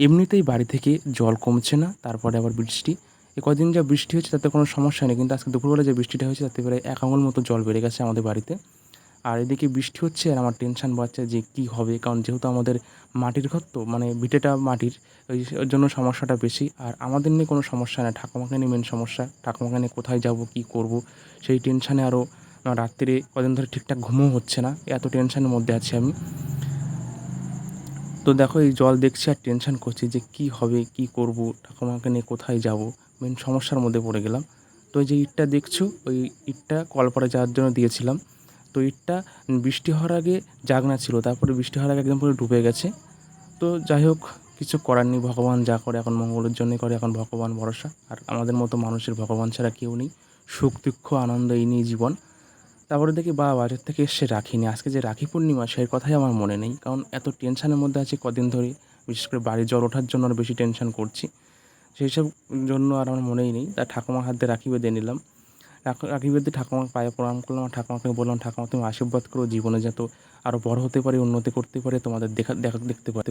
এমনিতেই বাড়ি থেকে জল কমছে না, তারপরে আবার বৃষ্টি। কদিন যা বৃষ্টি হয়েছে তাতে কোনো সমস্যা নেই, কিন্তু আজকে দুপুরবেলা যে বৃষ্টিটা হয়েছে তাতে প্রায় 1 আঙুল মতো জল বেড়ে গেছে আমাদের বাড়িতে। আর এদিকে বৃষ্টি হচ্ছে আর আমার টেনশন বাড়ছে যে কী হবে, কারণ যেহেতু আমাদের মাটির ঘর, তো মানে ভিটেটা মাটির, ওই জন্য সমস্যাটা বেশি। আর আমাদের নিয়ে কোনো সমস্যা না, ঠাকুমাকে নিয়ে মেন সমস্যা। ঠাকুমাকে নিয়ে কোথায় যাব, কী করব, সেই টেনশানে আরও রাত্রিরে কদিন ধরে ঠিকঠাক ঘুমও হচ্ছে না, এত টেনশানের মধ্যে আছি আমি। তো দেখো এই জল দেখছি আর টেনশন করছি যে কী হবে, কী করব, ঠাকুমাকে নিয়ে কোথায় যাব, মেন সমস্যার মধ্যে পড়ে গেলাম। তো এই যে ইটটা দেখছো, ওই ইটটা কলপাড়ে যাওয়ার জন্য দিয়েছিলাম। তো ইটটা বৃষ্টি হওয়ার আগে জাগনা ছিল, তারপরে বৃষ্টি হওয়ার আগে একদম পুরো ডুবে গেছে। তো যাই হোক, কিছু করার নেই, ভগবান যা করে এখন মঙ্গলের জন্যই করে, এখন ভগবান ভরসা। আর আমাদের মতো মানুষের ভগবান ছাড়া কেউ নেই, সুখ দুঃখ আনন্দ এই নিয়ে জীবন। তারপরে দেখি বাবা বাজার থেকে এসে রাখি নিয়ে, আজকে যে রাখি পূর্ণিমা সেই কথাই আমার মনে নেই, কারণ এত টেনশানের মধ্যে আছি কদিন ধরে। বিশেষ করে বাড়ি জ্বর ওঠার জন্য আরও বেশি টেনশন করছি, সেই সব জন্য আর আমার মনেই নেই। তাই ঠাকুমার হাতে রাখি বেঁধে নিলাম। রাখি বেঁধে ঠাকুমার পায়ে প্রণাম করলাম, আর ঠাকুমাকে বললাম, ঠাকুমা তুমি আশীর্বাদ করো জীবনে যাতে আরও বড় হতে পারি, উন্নতি করতে পারি, তোমাদের দেখতে পারি।